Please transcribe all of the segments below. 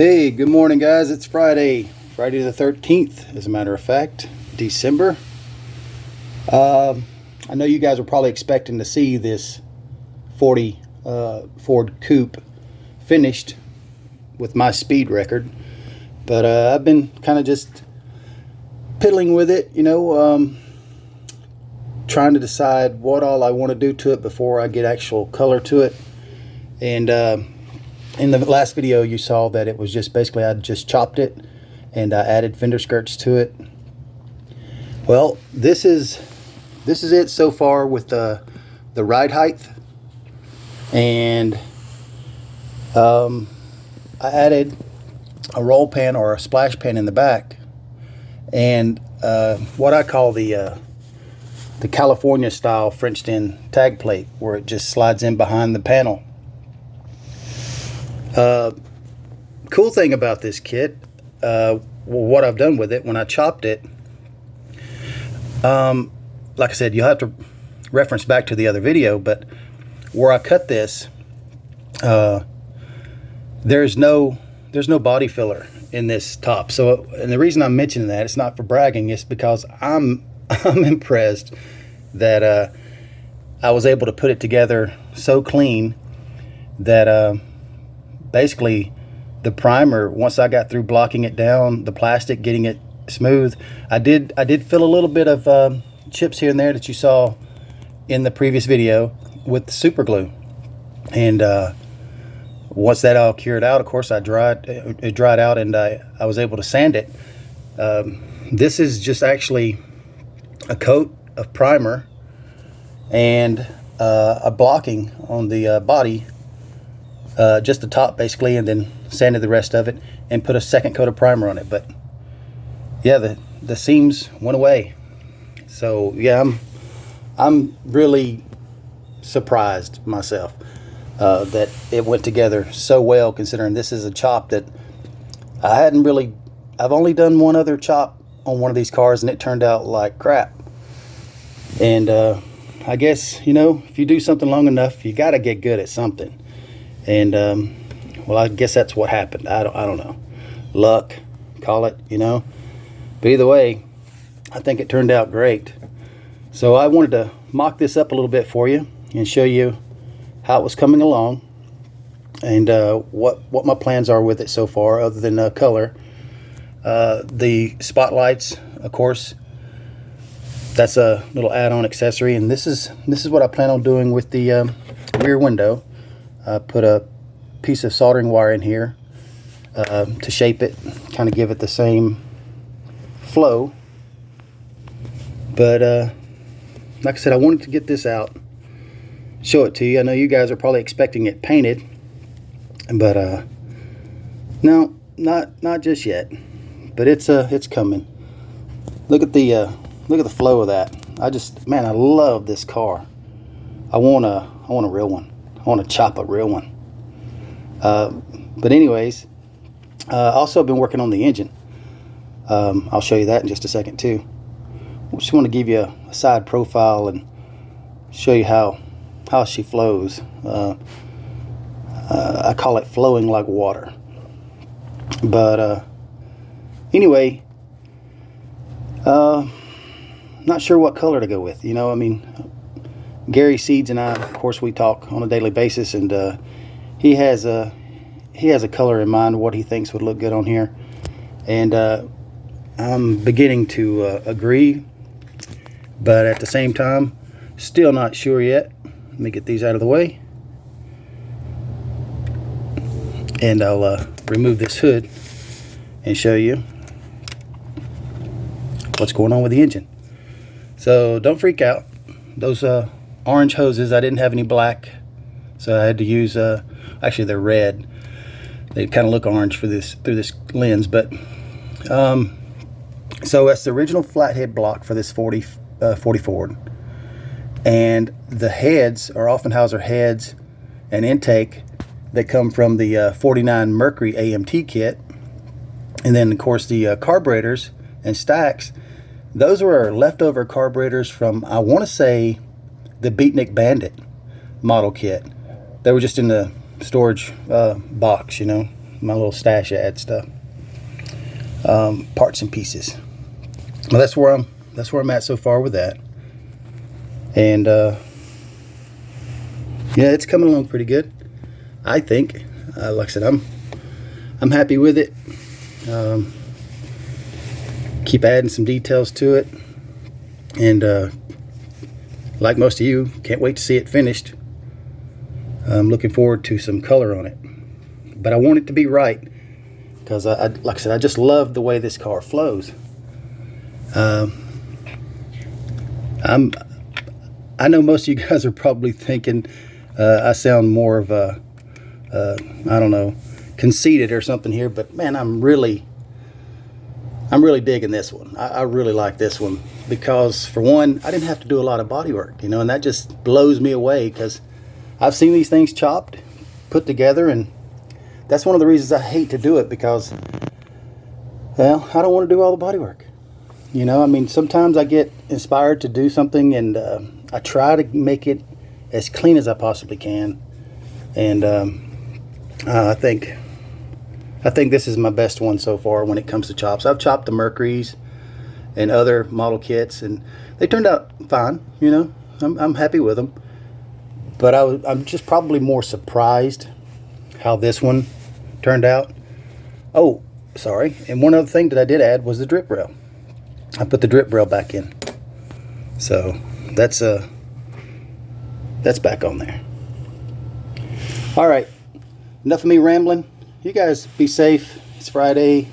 Hey, good morning guys. It's Friday the 13th, as a matter of fact, December. I know you guys were probably expecting to see this 40 Ford Coupe finished with my speed record, but I've been kind of just piddling with it, trying to decide what all I want to do to it before I get actual color to it. And in the last video you saw that it was just basically I just chopped it and I added fender skirts to it. Well, this is it so far with the ride height. And I added a roll pan or a splash pan in the back, and what I call the California style Frenched in tag plate, where it just slides in behind the panel. Cool thing about this kit, what I've done with it when I chopped it, like I said, you'll have to reference back to the other video, but where I cut this, there's no body filler in this top. So, and the reason I'm mentioning that, it's not for bragging, it's because I'm impressed that I was able to put it together so clean that basically the primer, once I got through blocking it down, the plastic, getting it smooth, I did fill a little bit of chips here and there that you saw in the previous video with super glue. And once that all cured out, of course, it dried out, and I was able to sand it. This is just actually a coat of primer and a blocking on the body, just the top basically, and then sanded the rest of it and put a second coat of primer on it. But yeah, the seams went away. So yeah, I'm really surprised myself that it went together so well, considering this is a chop that I've only done one other chop on one of these cars, and it turned out like crap. And I guess, if you do something long enough, you got to get good at something. And well, I guess that's what happened. I don't know, luck, call it, but either way, I think it turned out great. So I wanted to mock this up a little bit for you and show you how it was coming along, and what my plans are with it so far, other than color. The spotlights, of course, that's a little add-on accessory, and this is what I plan on doing with the rear window. I put a piece of soldering wire in here to shape it, kind of give it the same flow. But like I said, I wanted to get this out, show it to you. I know you guys are probably expecting it painted, but no, not just yet. But it's coming. Look at the flow of that. Man, I love this car. I want a real one. I want to chop a real one. But anyways, also been working on the engine. I'll show you that in just a second too. I just want to give you a side profile and show you how she flows. I call it flowing like water. But anyway, not sure what color to go with. Gary Seeds and I, of course, we talk on a daily basis, and he has a color in mind, what he thinks would look good on here, and I'm beginning to agree, but at the same time, still not sure yet. Let me get these out of the way, and I'll remove this hood and show you what's going on with the engine. So don't freak out. Those orange hoses, I didn't have any black, so I had to use actually they're red. They kind of look orange through this lens, but so that's the original flathead block for this 40 Ford, and the heads are Offenhauser heads and intake that come from the 49 Mercury AMT kit, and then of course the carburetors and stacks. Those were leftover carburetors from, I want to say, the Beatnik Bandit model kit. They were just in the storage box, my little stash ad stuff, parts and pieces. Well, that's where I'm at so far with that. And yeah, it's coming along pretty good, I think. Like I said, I'm happy with it. Keep adding some details to it, and like most of you, can't wait to see it finished. I'm looking forward to some color on it, but I want it to be right, because like I said, I just love the way this car flows. I know most of you guys are probably thinking I sound more of a I don't know, conceited or something here, but man, I'm really digging this one. I really like this one, because for one, I didn't have to do a lot of body work, you know, and that just blows me away, because I've seen these things chopped, put together, and that's one of the reasons I hate to do it, because, well, I don't want to do all the body work. You know, I mean, sometimes I get inspired to do something, and I try to make it as clean as I possibly can, and I think this is my best one so far when it comes to chops. I've chopped the Mercuries and other model kits, and they turned out fine. You know, I'm happy with them. But I'm just probably more surprised how this one turned out. Oh, sorry. And one other thing that I did add was the drip rail. I put the drip rail back in, so that's back on there. All right, enough of me rambling. You guys be safe. It's Friday.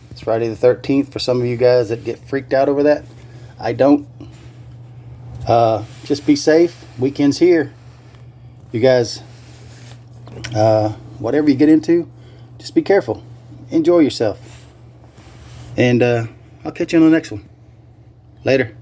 It's Friday the 13th for some of you guys that get freaked out over that. I don't. Just be safe. Weekend's here. You guys, whatever you get into, just be careful. Enjoy yourself. And I'll catch you on the next one. Later.